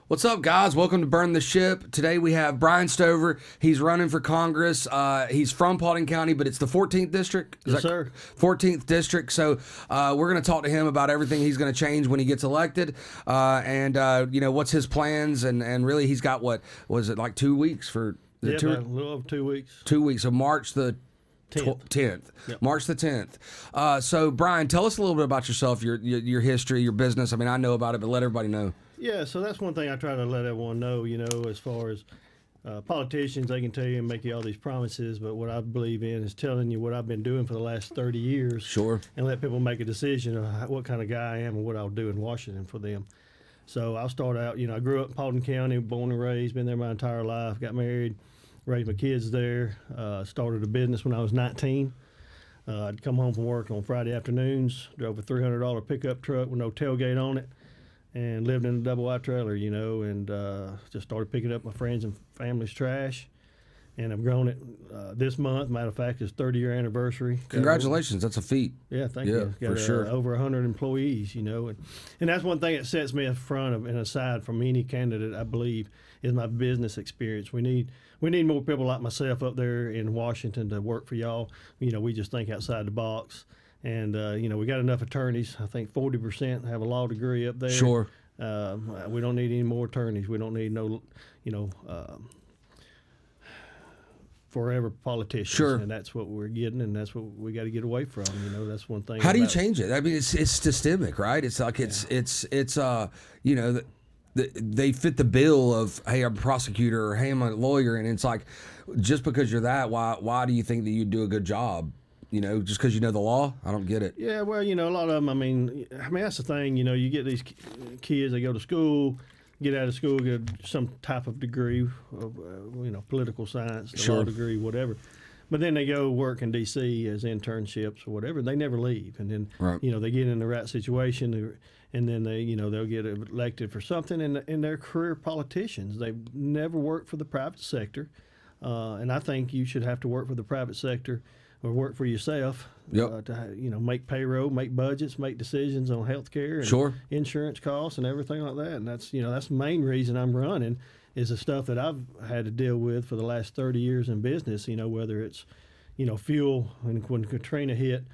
What's up, guys? Welcome to Burn the Ship. Today we have Brian Stover. He's running for Congress. He's from Paulding County, but it's the 14th district. Yes, sir. 14th district. So we're going to talk to him about everything he's going to change when he gets elected, and what's his plans. And really, he's got what was it like 2 weeks for the About a little over 2 weeks. 2 weeks. So March the 10th. Yep. March the 10th. So Brian, tell us a little bit about yourself, your history, your business. I mean, I know about it, but let everybody know. Yeah, so that's one thing I try to let everyone know, as far as politicians, they can tell you and make you all these promises, but what I believe in is telling you what I've been doing for the last 30 years. Sure. And let people make a decision of what kind of guy I am and what I'll do in Washington for them. So I'll start out, I grew up in Paulding County, born and raised, been there my entire life, got married, raised my kids there, started a business when I was 19. I'd come home from work on Friday afternoons, drove a $300 pickup truck with no tailgate on it, and lived in a double-wide trailer, and just started picking up my friends' and family's trash. And I've grown it this month. Matter of fact, it's 30-year anniversary. Congratulations. That's a feat. Yeah, thank you. Yeah, for sure. Over 100 employees, and that's one thing that sets me in front of and aside from any candidate, I believe, is my business experience. We need more people like myself up there in Washington to work for y'all. We just think outside the box. And, we got enough attorneys. I think 40% have a law degree up there. Sure. We don't need any more attorneys. We don't need no, forever politicians. Sure. And that's what we're getting, and that's what we got to get away from. That's one thing. How do you change it? I mean, it's systemic, right? It's like they fit the bill of, hey, I'm a prosecutor, or hey, I'm a lawyer, and it's like, just because you're that, why do you think that you do a good job? Just because you know the law? I don't get it. Yeah, well, a lot of them, I mean, that's the thing, you get these kids, they go to school, get out of school, get some type of degree of, political science, Sure. law degree, whatever. But then they go work in D.C. as internships or whatever, and they never leave. And then, Right. They get in the right situation, and then they, they'll get elected for something, and they're career politicians. They've never worked for the private sector. And I think you should have to work for the private sector or work for yourself. Yep. To make payroll, make budgets, make decisions on health care and Sure. insurance costs and everything like that. And that's that's the main reason I'm running, is the stuff that I've had to deal with for the last 30 years in business, whether it's fuel. When Katrina hit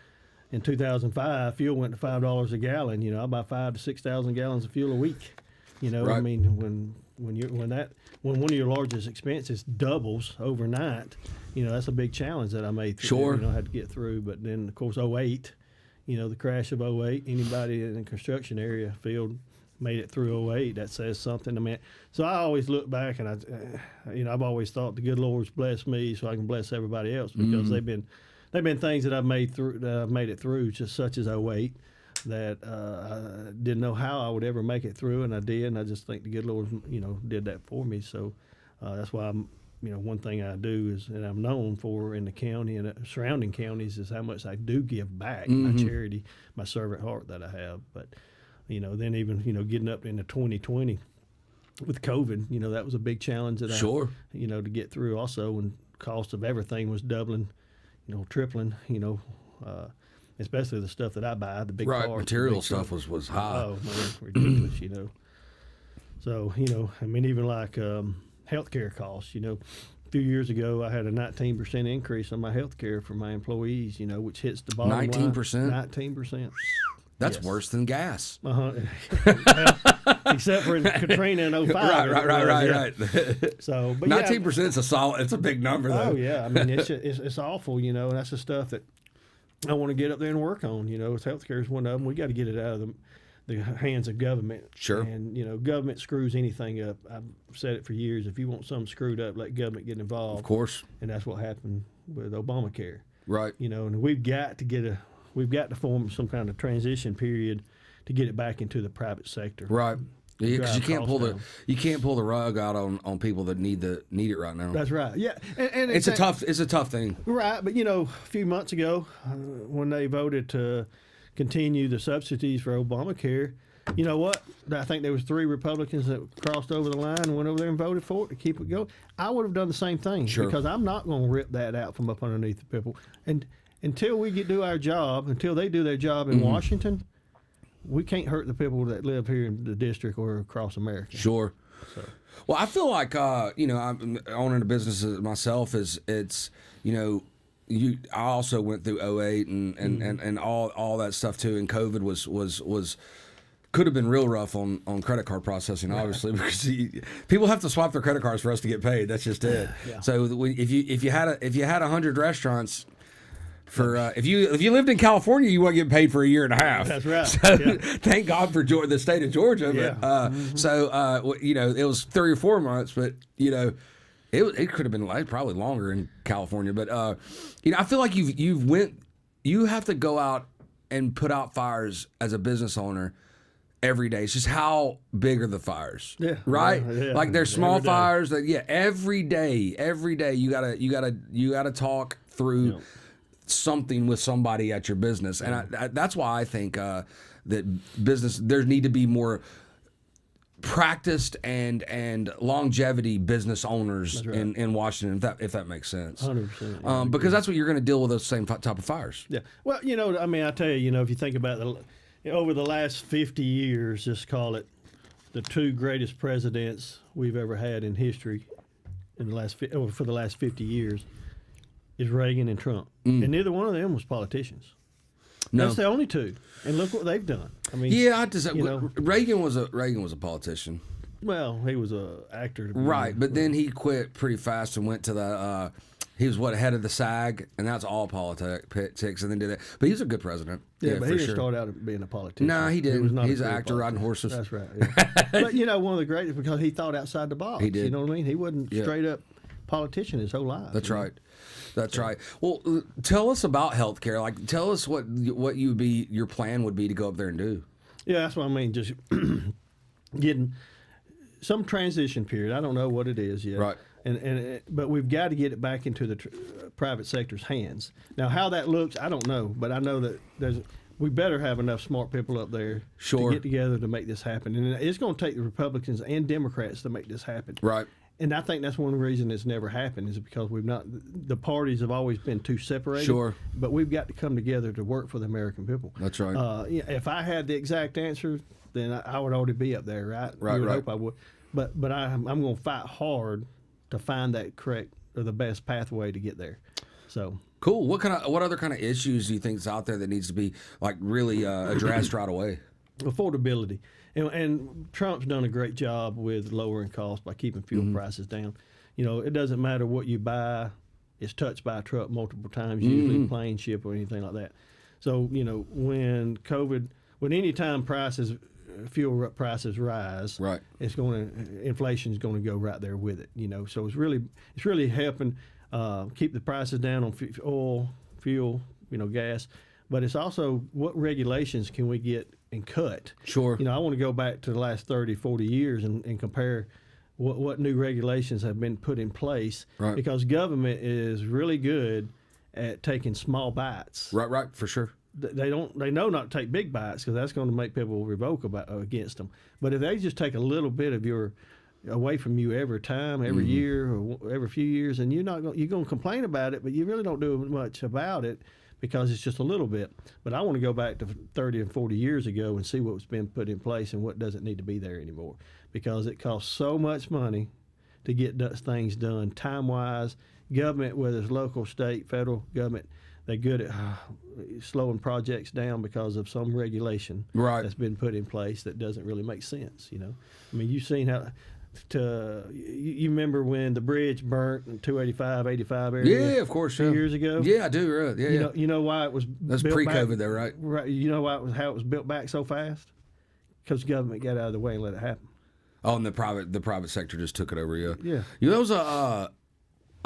in 2005, fuel went to $5 a gallon. I buy 5,000 to 6,000 gallons of fuel a week. Right. I mean, when one of your largest expenses doubles overnight, that's a big challenge that I made through. Sure. Had to get through. But then, of course, '08, the crash of '08, anybody in the construction area field made it through '08. That says something. I mean, so I always look back and I've always thought the good Lord's blessed me so I can bless everybody else, because they've been things that I've made it through, just such as '08. That I didn't know how I would ever make it through, and I did, and I just think the good Lord, did that for me. So that's why I'm, one thing I do is, and I'm known for in the county and surrounding counties, is how much I do give back, my charity, my servant heart that I have. But, then even, getting up into 2020 with COVID, that was a big challenge that Sure. to get through also, when cost of everything was doubling, tripling, especially the stuff that I buy, the big Right, cars. material stuff was high. Oh, man, ridiculous, So, I mean, even like healthcare costs, a few years ago, I had a 19% increase on my healthcare for my employees, which hits the bottom line. 19%? 19%. That's Yes. worse than gas. Well, except for in Katrina in 05. Right. So, but 19% is it's a big number, though. Oh, yeah. I mean, it's awful, and that's the stuff that I want to get up there and work on. Healthcare is one of them. We got to get it out of the hands of government. Sure. And, government screws anything up. I've said it for years. If you want something screwed up, let government get involved. Of course. And that's what happened with Obamacare. Right. And we've got to form some kind of transition period to get it back into the private sector. Right. Yeah, because you can't pull the rug out on people that need it right now. That's right. Yeah, and it's a tough thing. Right, but a few months ago, when they voted to continue the subsidies for Obamacare, you know what? I think there was 3 Republicans that crossed over the line and went over there and voted for it to keep it going. I would have done the same thing, sure, because I'm not going to rip that out from up underneath the people. And until we do our job, until they do their job in Washington, we can't hurt the people that live here in the district or across America. Sure. So Well, I feel like I'm owning a business myself it's I also went through '08 and all that stuff too, and COVID was could have been real rough on credit card processing, obviously, because people have to swipe their credit cards for us to get paid. That's just it. Yeah. So if you had 100 restaurants. For if you lived in California, you wouldn't get paid for a year and a half. That's right. So Yeah. thank God for the state of Georgia. But, Yeah. So it was 3 or 4 months, but it could have been probably longer in California. But I feel like you have to go out and put out fires as a business owner every day. It's just how big are the fires? Yeah. Right? Yeah. Like there's small Every day. fires that every day you gotta talk through. Yeah. Something with somebody at your business, and that's why I think that there need to be more practiced and longevity business owners right. in Washington, if that makes sense. 100%. Because that's what you're going to deal with, those same type of fires. Yeah. Well, I tell you, if you think about over the last 50 years, just call it the 2 greatest presidents we've ever had in history for the last 50 years is Reagan and Trump. And neither one of them was politicians. No. That's the only 2. And look what they've done. I mean, Reagan was a politician. Well, he was a actor. Right, but then he quit pretty fast and went to the he was head of the SAG, and that's all politics, and then did it. But he's a good president. Yeah, but for he didn't sure. start out being a politician. No, he didn't. was not He's a an career actor riding politician. horses. That's right. Yeah. But one of the greatest because he thought outside the box. He did. You know what I mean? He wasn't Yeah. straight up politician his whole life. That's right. That's right. Well, tell us about healthcare. Like, tell us what your plan would be to go up there and do. Yeah, that's what I mean. Just getting some transition period. I don't know what it is yet. Right. But we've got to get it back into the private sector's hands. Now, how that looks, I don't know. But I know that we better have enough smart people up there Sure. to get together to make this happen. And it's going to take the Republicans and Democrats to make this happen. Right. And I think that's one of the reasons it's never happened is because the parties have always been too separated. Sure. But we've got to come together to work for the American people. That's right. If I had the exact answer, then I would already be up there, right? Right, You would right. hope I would. But I'm going to fight hard to find that correct or the best pathway to get there. So. Cool. What other kind of issues do you think is out there that needs to be like really addressed right away? Affordability. And Trump's done a great job with lowering costs by keeping fuel prices down. It doesn't matter what you buy, it's touched by a truck multiple times, usually plane, ship, or anything like that. So, when any time fuel prices rise, Right. inflation's going to go right there with it. So it's really helping keep the prices down on oil, fuel, gas. But it's also what regulations can we get and cut. Sure. I want to go back to the last 30, 40 years and compare what new regulations have been put in place. Right. Because government is really good at taking small bites. Right, for sure. They know not to take big bites because that's going to make people revoke against them. But if they just take a little bit of away from you every time, every year, or every few years, and you're going to complain about it, but you really don't do much about it. Because it's just a little bit. But I want to go back to 30 and 40 years ago and see what's been put in place and what doesn't need to be there anymore. Because it costs so much money to get things done time-wise. Government, whether it's local, state, federal government, they're good at slowing projects down because of some regulation Right. that's been put in place that doesn't really make sense. I mean, you've seen how... you remember when the bridge burnt in 285, 85 area? Yeah, of course. A few Yeah. years ago? Yeah, I do. Right. Yeah, You know why it was That's built pre-COVID, back? though, right? Right. You know how it was built back so fast? Because government got out of the way and let it happen. Oh, and the private sector just took it over. Yeah. Yeah. There was a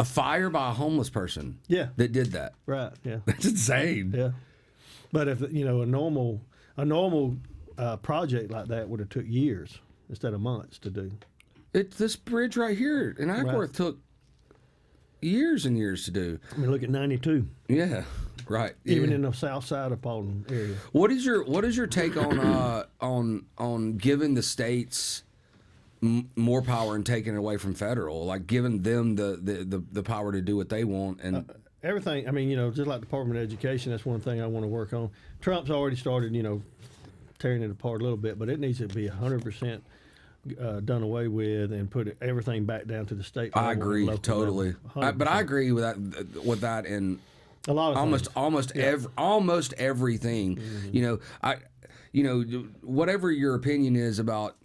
fire by a homeless person. Yeah. That did that. Right. Yeah. That's insane. Yeah. But if a normal project like that would have took years instead of months to do. This bridge right here in Ackworth took years and years to do. I mean, look at 92. Yeah, right. Even yeah. in the south side of Paulding area. What is your take on giving the states more power and taking it away from federal, like giving them the power to do what they want and Everything. I mean, just like Department of Education, that's one thing I want to work on. Trump's already started, tearing it apart a little bit, but it needs to be 100% done away with and put everything back down to the state level. I and agree local totally. level. But I agree with that in A lot of almost everything. Whatever your opinion is about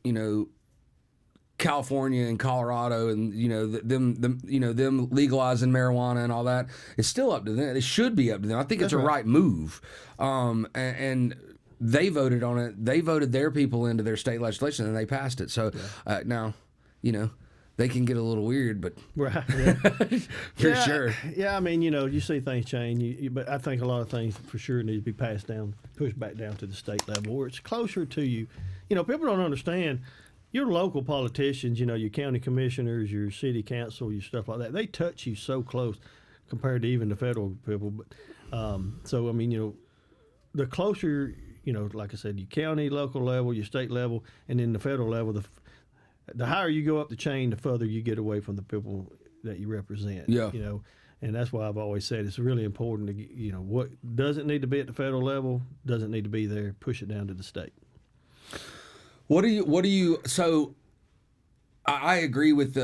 California and Colorado and them legalizing marijuana and all that, it's still up to them. It should be up to them. I think it's a right move. And they voted on it. They voted their people into their state legislation and they passed it. So now, they can get a little weird, but right, yeah. for sure. Yeah, I mean, you see things change, but I think a lot of things for sure need to be passed down, pushed back down to the state level where it's closer to you. People don't understand. Your local politicians, your county commissioners, your city council, your stuff like that, they touch you so close compared to even the federal people. But so I mean, the closer, like I said, your county, local level, your state level, and then the federal level, the higher you go up the chain, the further you get away from the people that you represent. Yeah. And that's why I've always said it's really important to, what doesn't need to be at the federal level doesn't need to be there. Push it down to the state. What do you? So, I agree with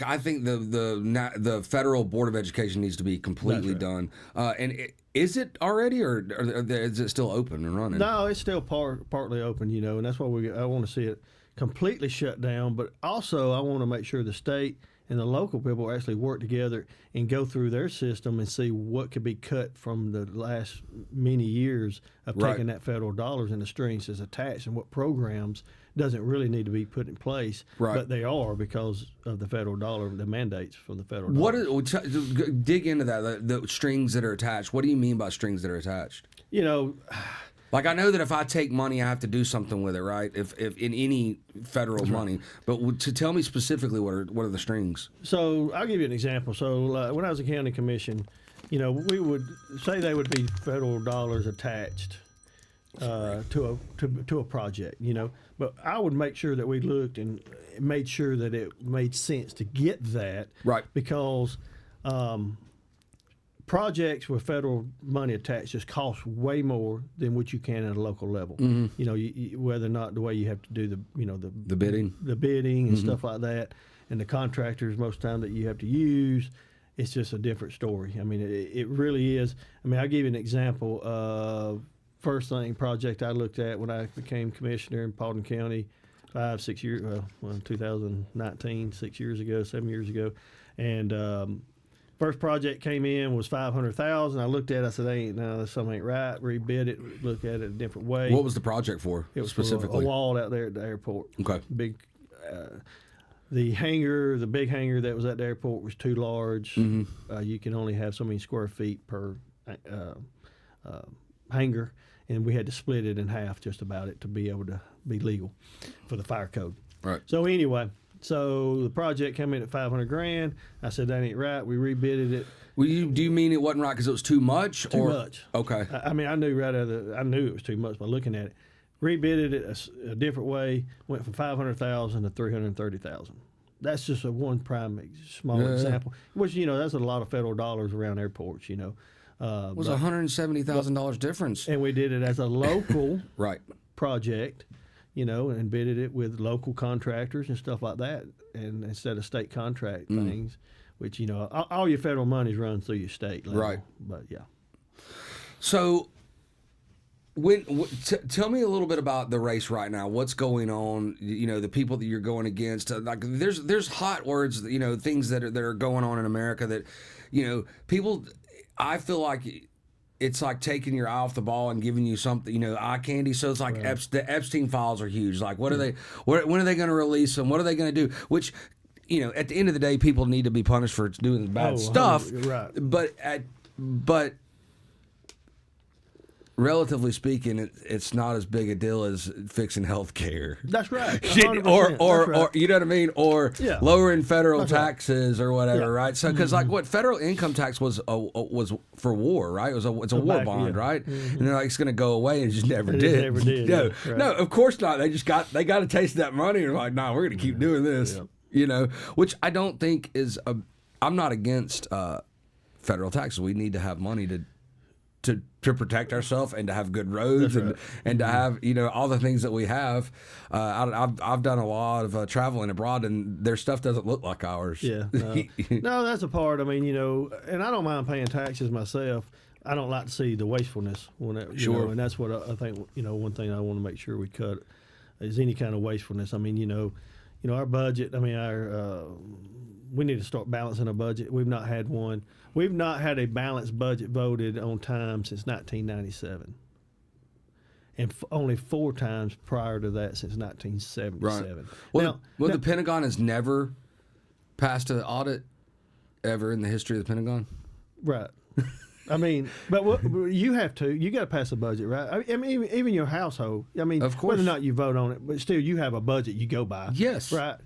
I think the federal Board of Education needs to be completely done. And is it already, or is it still open and running? No, it's still partly open. And that's why I want to see it completely shut down. But also, I want to make sure the state and the local people actually work together and go through their system and see what could be cut from the last many years of taking that federal dollars and the strings that's attached, and what programs doesn't really need to be put in place, but they are because of the federal dollar, the mandates from the federal dollar. Dig into that, the strings that are attached. What do you mean by strings that are attached? Like, I know that if I take money, I have to do something with it, right? If in any federal money, but to tell me specifically what are the strings? So I'll give you an example. So when I was a county commission, we would say they would be federal dollars attached to a project, but I would make sure that we looked and made sure that it made sense to get that, right? Because projects with federal money attached just cost way more than what you can at a local level. Mm-hmm. Whether or not the way you have to do the bidding and stuff like that, and the contractors most of the time that you have to use, it's just a different story. I mean, it really is. I mean, I'll give you an example of first thing project I looked at when I became commissioner in Paulding County 6 years, 2019, 7 years ago, and first project came in was $500,000. I looked at it, I said, something ain't right. Rebid it, look at it a different way. What was the project for? It was specifically for a wall out there at the airport. Okay. Big. The big hangar that was at the airport was too large. Mm-hmm. You can only have so many square feet per hangar, and we had to split it in half just about it to be able to be legal for the fire code. Right. So anyway. So the project came in at $500,000. I said that ain't right. We rebidded it. Do you mean it wasn't right because it was too much? Too much. Okay. I mean, I knew I knew it was too much by looking at it. Rebidded it a different way. Went from $500,000 to $330,000. That's just one small example. Which that's a lot of federal dollars around airports. It was $170,000 difference. And we did it as a local project. And bidded it with local contractors and stuff like that, and instead of state contract things, which all your federal money's run through your state level. Right. But yeah. So, tell me a little bit about the race right now. What's going on? The people that you're going against. Like, there's hot words. Things that are going on in America that, people. I feel like it's like taking your eye off the ball and giving you something, eye candy. So it's like the Epstein files are huge. Like, when are they going to release them? What are they going to do? Which, at the end of the day, people need to be punished for doing bad stuff. Right. But relatively speaking, it's not as big a deal as fixing health care. That's right. or you know what I mean? Or lowering federal taxes or whatever, right? So, because what federal income tax was for war, right? It's a war bond, right? Mm-hmm. And they're like, it's going to go away, and it just never did. Never did. No, of course not. They got a taste of that money, and they're like, we're going to keep doing this. Which I don't think is I'm not against federal taxes. We need to have money to to protect ourselves and to have good roads and to have all the things that we have. I've done a lot of traveling abroad, and their stuff doesn't look like ours. Yeah, no, that's a part. I mean, and I don't mind paying taxes myself. I don't like to see the wastefulness Sure. and that's what I think. One thing I want to make sure we cut is any kind of wastefulness. I mean, our budget. I mean, we need to start balancing a budget. We've not had one. We've not had a balanced budget voted on time since 1997, and only 4 times prior to that since 1977. Right. Well, the Pentagon has never passed an audit ever in the history of the Pentagon. Right. I mean, but you have to. You got to pass a budget, right? I mean, even your household. I mean, of course, whether or not you vote on it, but still, you have a budget you go by. Yes. Right.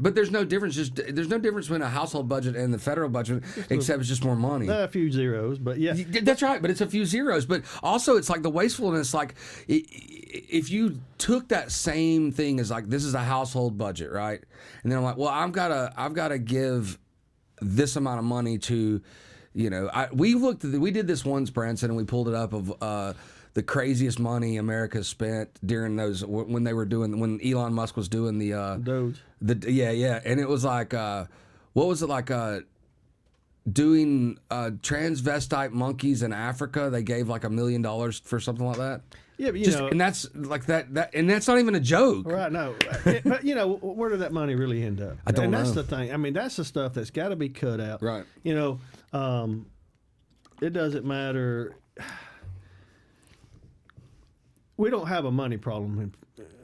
But there's no difference. There's no difference between a household budget and the federal budget, except it's just more money. A few zeros, but yeah, that's right. But it's a few zeros. But also, it's like the wastefulness. Like, if you took that same thing as like this is a household budget, right? And then I'm like, well, I've got to give this amount of money to, we did this once, Branson, and we pulled it up of the craziest money America spent during those when Elon Musk was doing the Doge. And it was like what was it like doing transvestite monkeys in Africa? They gave like $1 million for something like that. Yeah, but and that's like that, and that's not even a joke. Right? No, but where did that money really end up? I don't know. And that's the thing. I mean, that's the stuff that's got to be cut out. Right. It doesn't matter. We don't have a money problem in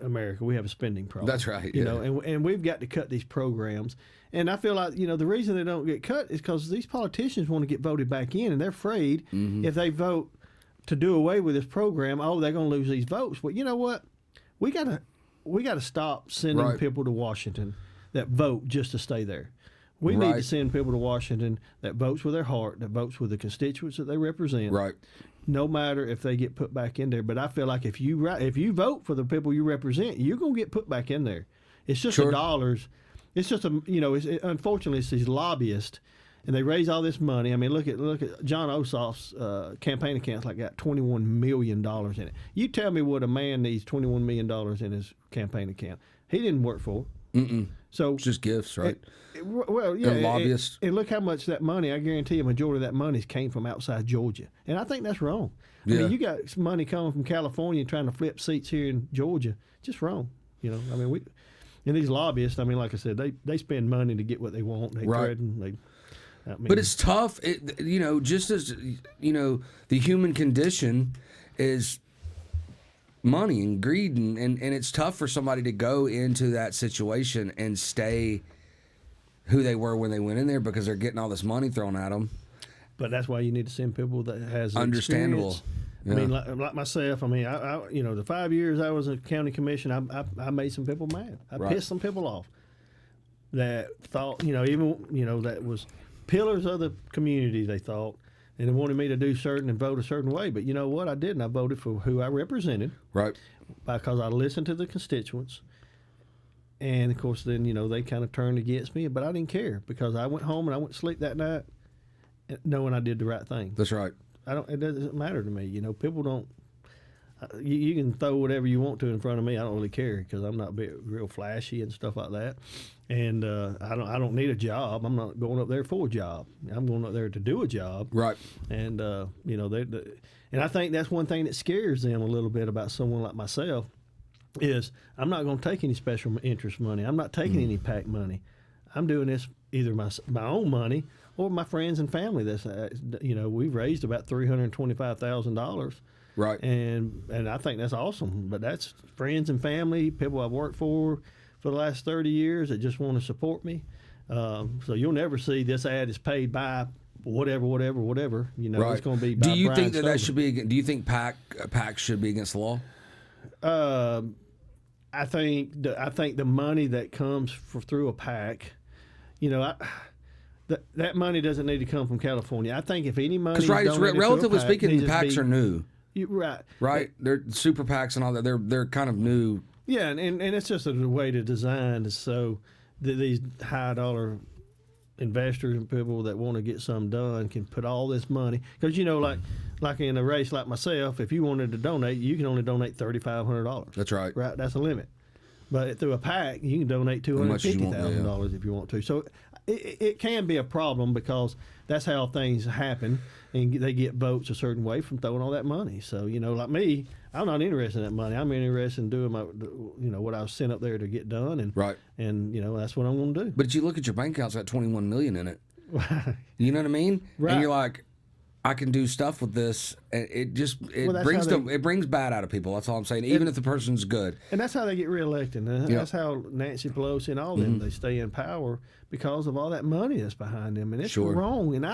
America. We have a spending problem. That's right. Yeah. And we've got to cut these programs. And I feel like, the reason they don't get cut is because these politicians want to get voted back in, and they're afraid if they vote to do away with this program, they're going to lose these votes. Well, you know what? We got to stop sending people to Washington that vote just to stay there. We need to send people to Washington that votes with their heart, that votes with the constituents that they represent. Right. No matter if they get put back in there. But I feel like if you vote for the people you represent, you're going to get put back in there. It's just the dollars. It's just unfortunately it's these lobbyists, and they raise all this money. I mean, look at John Ossoff's campaign account's like got $21 million in it. You tell me what a man needs $21 million in his campaign account. He didn't work for it. Mm-mm. So it's just gifts, right? Well, yeah. And lobbyists. And look how much that money, I guarantee a majority of that money came from outside Georgia. And I think that's wrong. I mean, you got money coming from California trying to flip seats here in Georgia. Just wrong. I mean, and these lobbyists, I mean, like I said, they spend money to get what they want. They threaten. But it's tough. Just as, the human condition is money and greed, and it's tough for somebody to go into that situation and stay who they were when they went in there because they're getting all this money thrown at them. But that's why you need to send people that has understandable. Yeah. I mean, like myself. I mean, I the 5 years I was a county commission, I made some people mad. I pissed some people off that thought, that was pillars of the community. They thought, and they wanted me to do certain and vote a certain way. But you know what? I didn't. I voted for who I represented. Right. Because I listened to the constituents. And of course, then they kind of turned against me, but I didn't care because I went home and I went to sleep that night, knowing I did the right thing. That's right. It doesn't matter to me. People don't. You can throw whatever you want to in front of me. I don't really care because I'm not real flashy and stuff like that. And I don't need a job. I'm not going up there for a job. I'm going up there to do a job. Right. And and I think that's one thing that scares them a little bit about someone like myself. Is I'm not going to take any special interest money. I'm not taking any PAC money. I'm doing this either my own money or my friends and family. That's we've raised about $325,000. Right. And I think that's awesome. But that's friends and family, people I've worked for the last 30 years that just want to support me. So you'll never see this ad is paid by whatever. Right. It's going to be. By Do you Brian think that Stovall. should be? Do you think PAC should be against the law? I think the money that comes through a PAC, that money doesn't need to come from California. I think if any money, because relatively speaking, PACs are new. Right. They're super PACs and all that. They're kind of new. Yeah, and it's just a way to design so that these high dollar investors and people that want to get something done can put all this money, because like in a race like myself, if you wanted to donate, you can only donate $3,500. That's right. Right, that's the limit. But through a PAC, you can donate $250,000 if you want to. So it can be a problem, because that's how things happen, and they get votes a certain way from throwing all that money. So like me, I'm not interested in that money. I'm interested in doing what I was sent up there to get done, and Right. and that's what I'm going to do. But you look at your bank account's got $21 million in it. You know what I mean? Right. And you're like, I can do stuff with this, and it brings bad out of people. That's all I'm saying. Even if the person's good, And that's how they get reelected. And that's how Nancy Pelosi and all them, they stay in power, because of all that money that's behind them. And it's wrong. And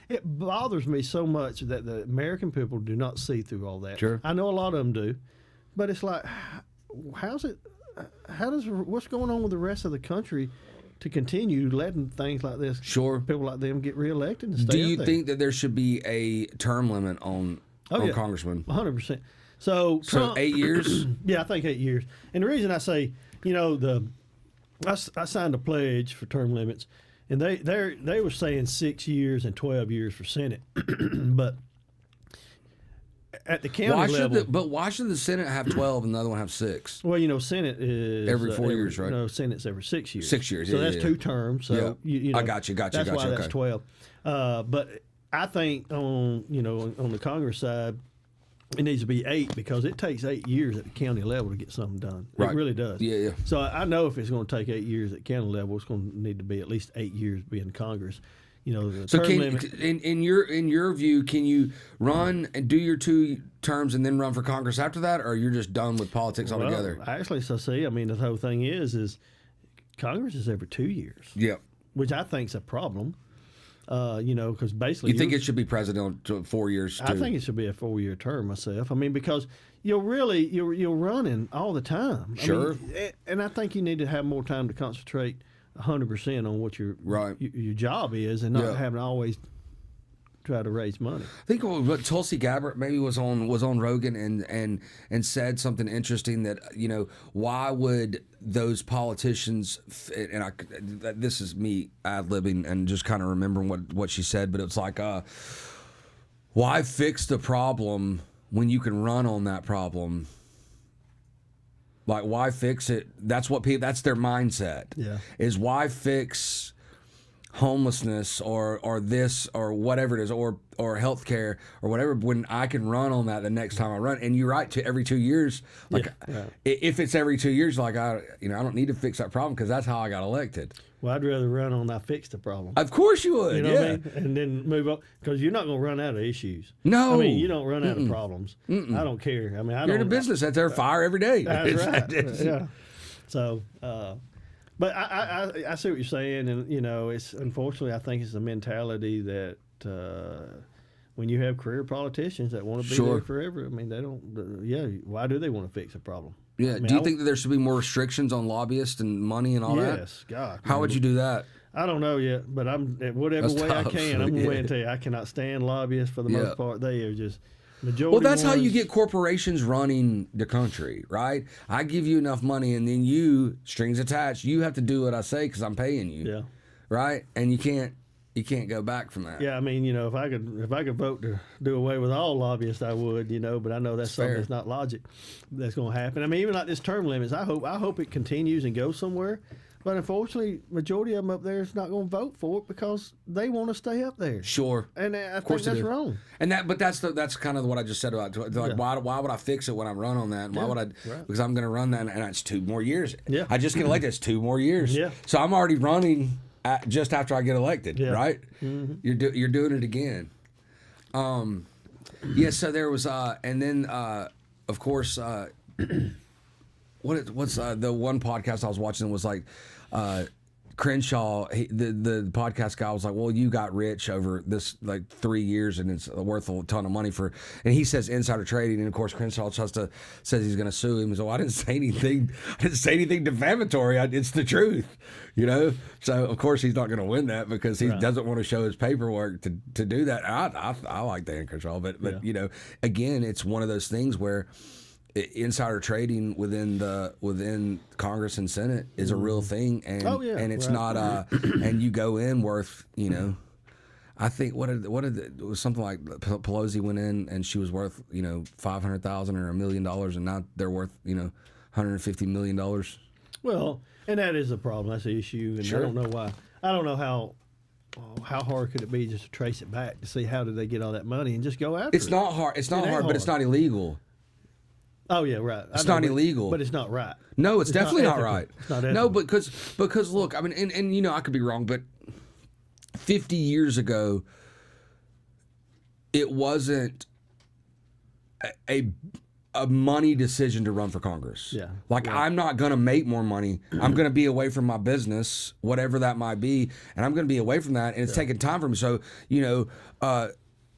it bothers me so much that the American people do not see through all that. Sure. I know a lot of them do, but it's like, what's going on with the rest of the country to continue letting things like this, people like them, get reelected and stay Do you up there? think that there should be a term limit on congressmen? 100%. So 8 years? Yeah, I think 8 years. And the reason I say, I signed a pledge for term limits, and they were saying 6 years and 12 years for Senate, but at the county level. But why should the Senate have 12 and the other one have 6? Well, Senate is every 4 years, right? No, Senate's every 6 years. 6 years, so that's 2 terms. So I got you. That's why that's 12. But I think on the Congress side, it needs to be 8, because it takes 8 years at the county level to get something done. Right. It really does. Yeah. So I know if it's going to take 8 years at county level, it's going to need to be at least 8 years being Congress. So in your view, can you run and do your 2 terms and then run for Congress after that, or you're just done with politics altogether? Actually, the whole thing is Congress is every 2 years. Yeah. Which I think is a problem. Because basically, you think it should be president 4 years too? I think it should be a 4-year term myself. because you're running all the time. Sure. And I think you need to have more time to concentrate 100% on what your job is, and not having to always try to raise money. I think what Tulsi Gabbard maybe was on Rogan and said something interesting, that why would those politicians, and this is me ad-libbing and just kind of remembering what she said, but it's like, why fix the problem when you can run on that problem? Like, why fix it? That's their mindset. Yeah. Is why fix homelessness or this or whatever it is, or healthcare or whatever, when I can run on that the next time I run. And you're right, to every 2 years, if it's every 2 years, like I don't need to fix that problem, because that's how I got elected. Well, I'd rather run on I fixed the problem. Of course you would. What I mean? And then move on, because you're not going to run out of issues. No. You don't run out of problems. I don't care. You're in a business that's there, fire every day. That's right. Yeah. So, but I see what you're saying, and it's unfortunately, I think it's a mentality that when you have career politicians that want to be there forever, they don't. Why do they want to fix a problem? Yeah. Do you think that there should be more restrictions on lobbyists and money and all that? Yes. God. How would you do that? I don't know yet, but I'm whatever That's way tough. I can. I'm going to tell you, I cannot stand lobbyists for the most part. They are just majority. Well, that's how you get corporations running the country, right? I give you enough money, and then you, strings attached, you have to do what I say because I'm paying you. Yeah. Right? And you can't go back from that. Yeah, if I could vote to do away with all lobbyists, I would, but I know that's something that's not logic that's going to happen. Even like this term limits, I hope it continues and goes somewhere. But unfortunately, majority of them up there is not going to vote for it because they want to stay up there. Sure. And I think that's wrong. And that's kind of what I just said about, like, why would I fix it when I run on that? And why would I? Right. Because I'm going to run that, and it's 2 more years. Yeah. I just get elected. It's 2 more years. Yeah. So I'm already running just after I get elected, right? Mm-hmm. You're doing it again. Yeah. So there was, and then of course, what's the one podcast I was watching was like, Crenshaw, the podcast guy was like, well, you got rich over this like 3 years and it's worth a ton of money and he says insider trading, and of course Crenshaw says he's going to sue him. So I didn't say anything defamatory. It's the truth, so of course he's not going to win that because he doesn't want to show his paperwork to do that. I like Dan Crenshaw, but again, it's one of those things where insider trading within Congress and Senate is a real thing, and and it's not and you go in worth, you know, I think it was something like Pelosi went in and she was worth, you know, $500,000 or $1 million, and now they're worth, you know, $150 million. Well, and that is a problem. That's the issue, and Sure. I don't know why. I don't know how hard could it be just to trace it back to see how did they get all that money and just go after It's it. not hard. It's not It ain't hard, but it's not illegal. Oh yeah, right. It's not illegal. but it's not right. No, it's definitely not ethical. right. It's not No, ethical. because look, I mean, and you know, I could be wrong, but 50 years ago, it wasn't a money decision to run for Congress. Yeah. Like, I'm not going to make more money. I'm going to be away from my business, whatever that might be, and I'm going to be away from that, and it's taking time for me. So, you know,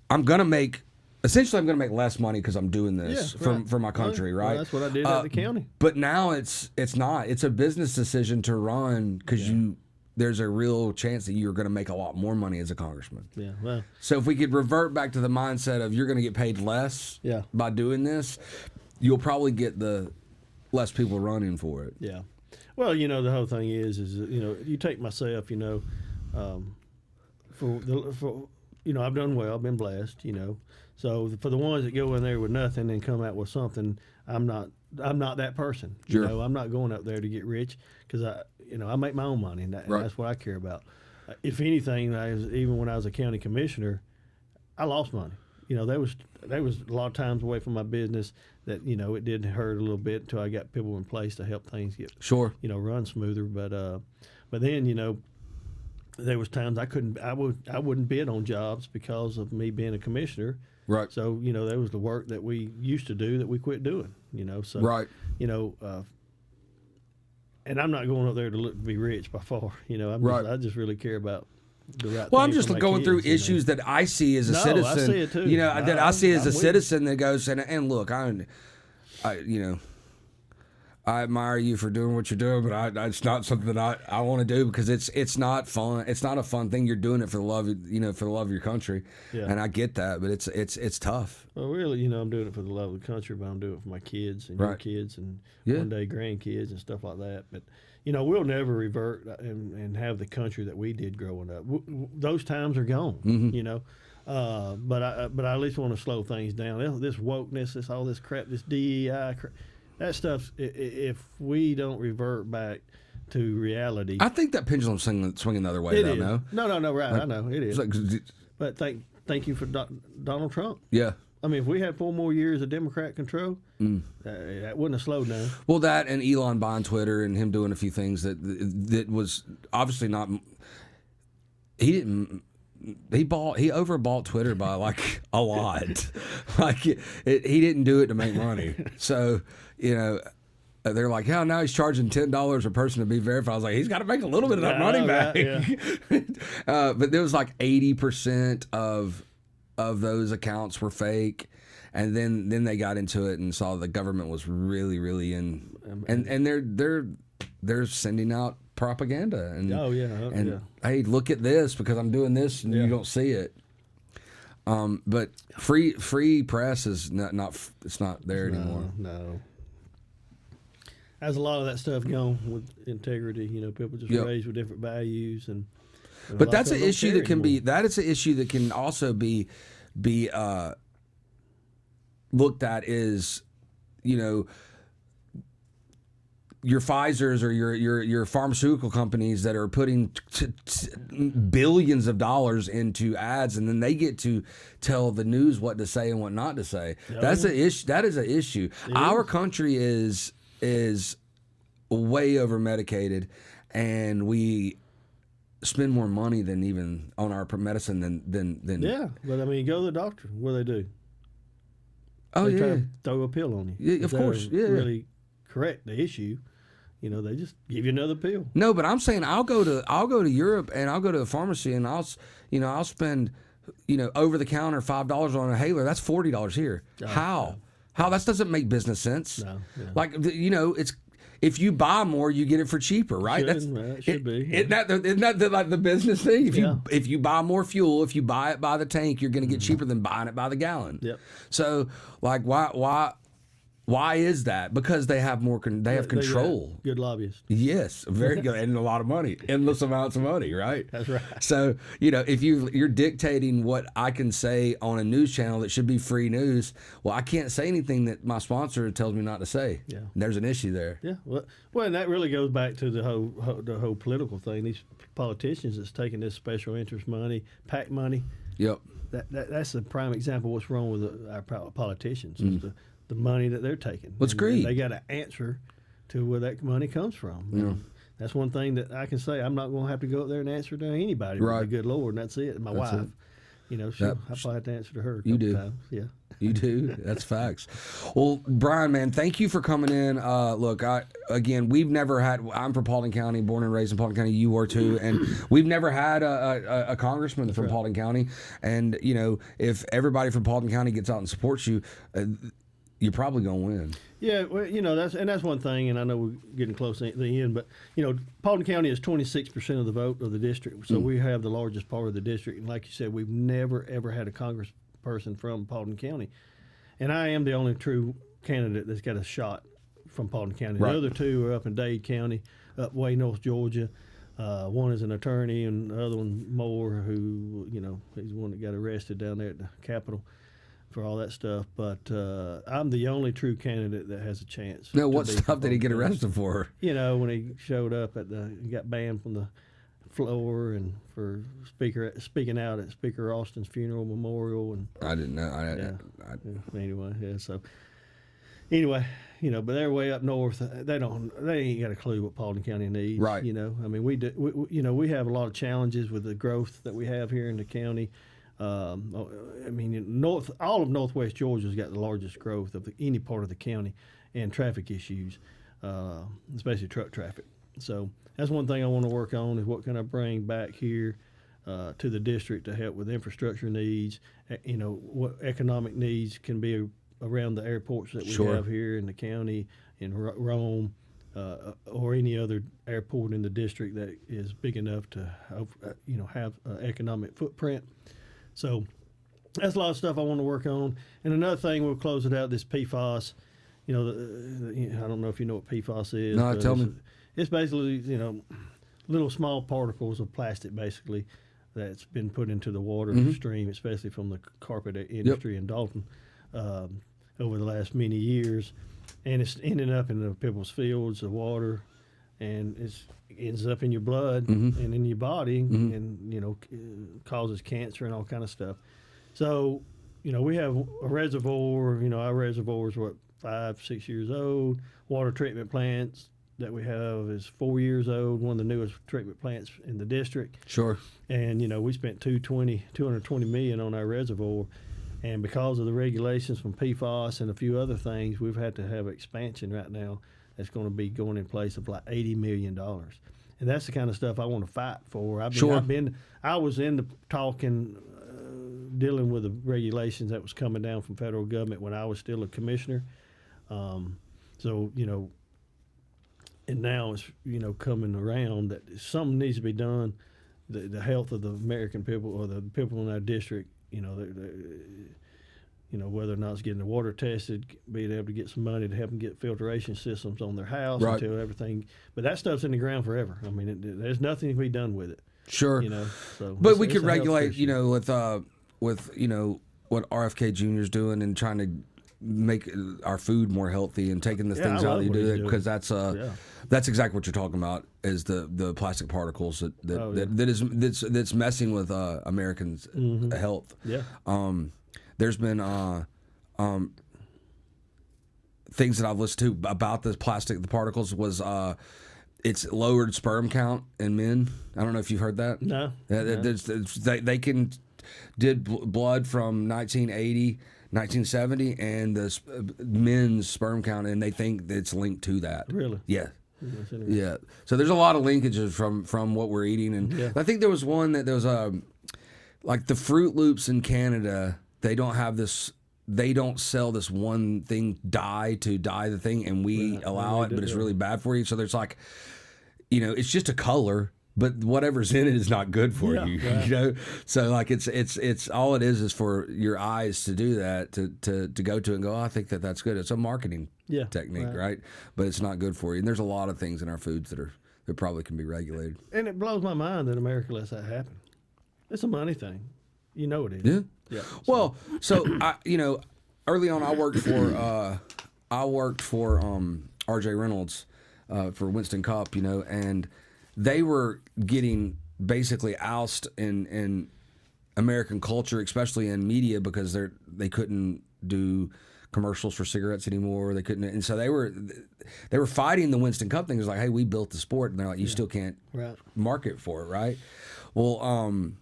I'm going to make. Essentially, I'm going to make less money because I'm doing this for my country, Well, right? that's what I did at the county. But now it's not. It's a business decision to run because there's a real chance that you're going to make a lot more money as a congressman. Yeah. Well. So if we could revert back to the mindset of you're going to get paid less by doing this, you'll probably get the less people running for it. Yeah. Well, you know, the whole thing is you know, you take myself, you know, for you know, I've done well, I've been blessed, you know. So for the ones that go in there with nothing and come out with something, I'm not that person. Sure. You know, I'm not going up there to get rich because I make my own money, and that's what I care about. If anything, even when I was a county commissioner, I lost money. You know, there was a lot of times away from my business that, you know, it did hurt a little bit until I got people in place to help things get you know, run smoother. But then, you know, there was times I wouldn't bid on jobs because of me being a commissioner. Right. So, you know, there was the work that we used to do that we quit doing, you know. So, you know, and I'm not going up there to be rich by far. You know, I just really care about the right Well, thing I'm just for my going through kids, you know. issues that I see as a citizen. I see it too. You know, that I see as a I'm with citizen that goes, and look, I you know, I admire you for doing what you're doing, but it's not something that I want to do because it's not fun. It's not a fun thing. You're doing it for the love, for the love of your country, and I get that, but it's tough. Well, really, you know, I'm doing it for the love of the country, but I'm doing it for my kids and your kids and one day grandkids and stuff like that. But you know, we'll never revert and have the country that we did growing up. Those times are gone. You know. But I at least want to slow things down. This wokeness, all this crap, this DEI crap. That stuff, if we don't revert back to reality. I think that pendulum's swinging the other way, though, no? No, right, I know, it is. Like, but thank you for Donald Trump. yeah. I mean, if we had 4 more years of Democrat control, that wouldn't have slowed down. Well, that and Elon buying Twitter and him doing a few things that was obviously not. He didn't. He overbought Twitter by like a lot. Like he didn't do it to make money. So, you know, they're like, "Yeah, now he's charging $10 a person to be verified." I was like, he's got to make a little bit of that money back. Yeah. But there was like 80% of those accounts were fake, and then they got into it and saw the government was really, really in, and they're sending out propaganda and hey, look at this because I'm doing this and you don't see it. But free press is not it's not there anymore. No. Has a lot of that stuff gone with integrity. You know, people just raised with different values and but that's an issue that can be. That is an issue that can also be looked at is, you know, your Pfizer's or your pharmaceutical companies that are putting billions of dollars into ads, and then they get to tell the news what to say and what not to say. That's an issue. That is an issue. Our country is way over medicated, and we spend more money than even on our medicine than yeah. But I mean, go to the doctor. What do they do? Oh, they yeah. try to throw a pill on you. Yeah, of course. Yeah. Really correct the issue. You know, they just give you another pill. No, but I'm saying I'll go to Europe and I'll go to a pharmacy and I'll spend, over the counter $5 on a inhaler. That's $40 here. How? How? That doesn't make business sense. No. Like, it's if you buy more, you get it for cheaper, right? It should be. Isn't that like the business thing? If you buy more fuel, if you buy it by the tank, you're going to get cheaper than buying it by the gallon. Yep. So, like, why Why is that? Because they have more. They have control. Good lobbyists. Yes, very good, and a lot of money, endless amounts of money, right? That's right. So if you're dictating what I can say on a news channel that should be free news, well, I can't say anything that my sponsor tells me not to say. Yeah, there's an issue there. Yeah, well, and that really goes back to the whole political thing. These politicians that's taking this special interest money, PAC money. Yep. That's a prime example of what's wrong with our politicians. Is the money that they're taking. What's greed? They got to answer to where that money comes from. Yeah. That's one thing that I can say. I'm not going to have to go up there and answer to anybody. Right. But the good Lord, and that's it. And my wife, I'll probably have to answer to her a couple times. Yeah. You do. That's facts. Well, Brian, man, thank you for coming in. Look, we've never had. I'm from Paulding County, born and raised in Paulding County. You were too, and we've never had a congressman from Paulding County. And if everybody from Paulding County gets out and supports you, you're probably gonna win. Yeah, well, that's one thing, and I know we're getting close to the end, but Paulding County is 26% of the vote of the district, so we have the largest part of the district. And like you said, we've never ever had a congressperson from Paulding County, and I am the only true candidate that's got a shot from Paulding County. Right. The other two are up in Dade County, up way north Georgia. One is an attorney, and the other one Moore, who he's the one that got arrested down there at the Capitol for all that stuff, but I'm the only true candidate that has a chance. No, what stuff did he get arrested for? When he showed up he got banned from the floor and for speaking out at Speaker Austin's funeral memorial. And I didn't know. But they're way up north. They ain't got a clue what Paulding County needs. Right. I mean, we have a lot of challenges with the growth that we have here in the county. All of Northwest Georgia's got the largest growth of any part of the county, and traffic issues, especially truck traffic. So that's one thing I want to work on, is what can I bring back here to the district to help with infrastructure needs. What economic needs can be around the airports that we have here in the county, in Rome, or any other airport in the district that is big enough to have an economic footprint. So that's a lot of stuff I want to work on. And another thing, we'll close it out, this PFAS. I don't know if you know what PFAS is. No, tell me. It's basically, little small particles of plastic, basically, that's been put into the water stream, especially from the carpet industry in Dalton over the last many years. And it's ending up in the people's fields, the water, and it ends up in your blood and in your body, and causes cancer and all kind of stuff. So, we have a reservoir. Our reservoir is 5-6 years old. Water treatment plants that we have is 4 years old. One of the newest treatment plants in the district. Sure. And we spent $220 million on our reservoir. And because of the regulations from PFAS and a few other things, we've had to have expansion right now that's going to be going in place of like $80 million. And that's the kind of stuff I want to fight for. I was in the talking, dealing with the regulations that was coming down from federal government when I was still a commissioner. And now it's, coming around that something needs to be done. The health of the American people, or the people in our district, whether or not it's getting the water tested, being able to get some money to help them get filtration systems on their house until everything. But that stuff's in the ground forever. I mean, there's nothing to be done with it. Sure. So. But we could regulate, with what RFK Jr. is doing and trying to make our food more healthy and taking the things out that you do, because that's exactly what you're talking about, is the plastic particles that's messing with Americans' health. Yeah. There's been things that I've listened to about the particles was it's lowered sperm count in men. I don't know if you've heard that. No. They did blood from 1980, 1970, and the men's sperm count, and they think it's linked to that. Really? Yeah. Yeah. So there's a lot of linkages from what we're eating, and I think there was one that there was like the Fruit Loops in Canada. They don't sell this one thing, dye the thing, and we allow it, but it's really bad for you. So there's like, it's just a color, but whatever's in it is not good for Yeah, you. right. You know, so like it's all it is for your eyes to do that to go to and go. Oh, I think that's good. It's a marketing Yeah, technique, right. right? But it's not good for you. And there's a lot of things in our foods that probably can be regulated. And it blows my mind that America lets that happen. It's a money thing. You know it is. Yeah. Yeah. Well, so early on, I worked for R.J. Reynolds for Winston Cup, and they were getting basically ousted in American culture, especially in media, because they couldn't do commercials for cigarettes anymore. They couldn't, and so they were fighting the Winston Cup thing. It was like, hey, we built the sport, and they're like, you still can't Right. market for it, right? Well,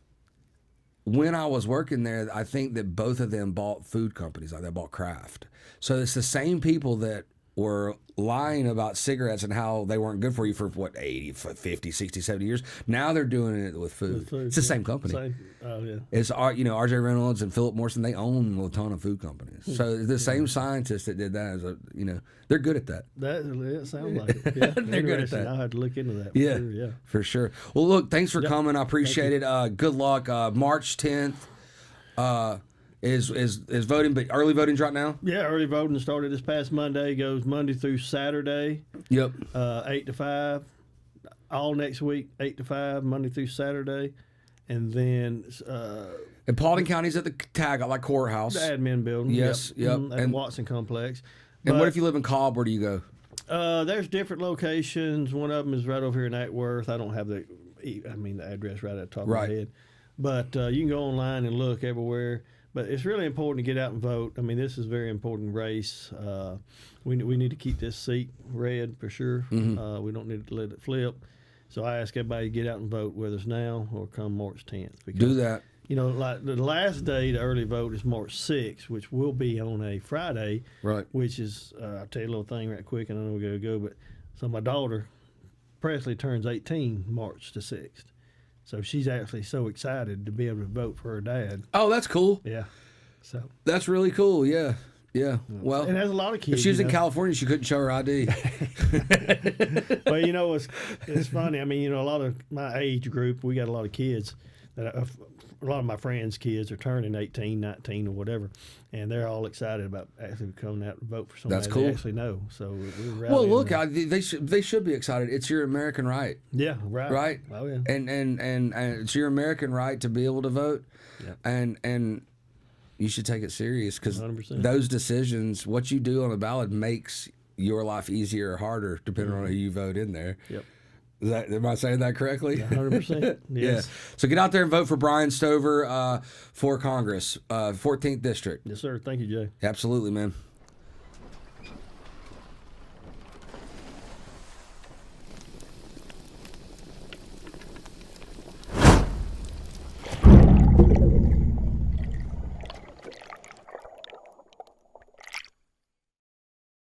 when I was working there, I think that both of them bought food companies. Like they bought Kraft. So it's the same people that were lying about cigarettes and how they weren't good for you for 80, 50, 60, 70 years. Now they're doing it with food. It's the same company. Same. Oh yeah. It's R.J. Reynolds and Philip Morrison. They own a ton of food companies. So the same scientists that did that, they're good at that. That sounds like it. Yeah. They're good at Interesting. that. I'll have to look into that. For Yeah, sure, yeah. for sure. Well, look, thanks for coming. I appreciate it. Good luck. March 10th is voting, but early voting's right now. Yeah, early voting started this past Monday. Goes Monday through Saturday, Yep. 8 to 5. All next week, 8 to 5, Monday through Saturday, and then And Paulding County's at the Tagout courthouse. the admin building. Yes, yep. At And- the Watson Complex. And But, what if you live in Cobb? Where do you go? there's different locations. One of them is right over here in Atworth. I don't have the address right at the top of my Right. head. But you can go online and look everywhere. But it's really important to get out and vote. I mean, this is a very important race. We need to keep this seat red for sure. Mm-hmm. We don't need to let it flip. So I ask everybody to get out and vote, whether it's now or come March 10th. Because, Do that. like the last day to early vote is March 6th, which will be on a Friday. Right. Which is, I'll tell you a little thing right quick, and I know we got to go. But so my daughter, Presley, turns 18 March the 6th. So she's actually so excited to be able to vote for her dad. Oh, that's cool. Yeah. So. That's really cool. Yeah. Yeah. Well, And there's a lot of kids. if she was you in know. California, she couldn't show her ID. Well, it's funny. I mean, a lot of my age group, we got a lot of kids that a lot of my friends' kids are turning 18, 19, or whatever, and they're all excited about actually coming out and vote for somebody That's cool. they actually know. So we're Well, rallying look, them. they should be excited. It's your American right. Yeah, right. Right. Oh yeah. And it's your American right to be able to vote. Yeah. And you should take it serious, because 100%. those decisions, what you do on the ballot, makes your life easier or harder depending on who you vote in there. Yep. Am I saying that correctly? 100%. Yeah. Yes. So get out there and vote for Brian Stover for Congress, 14th District. Yes, sir. Thank you, Jay. Absolutely, man.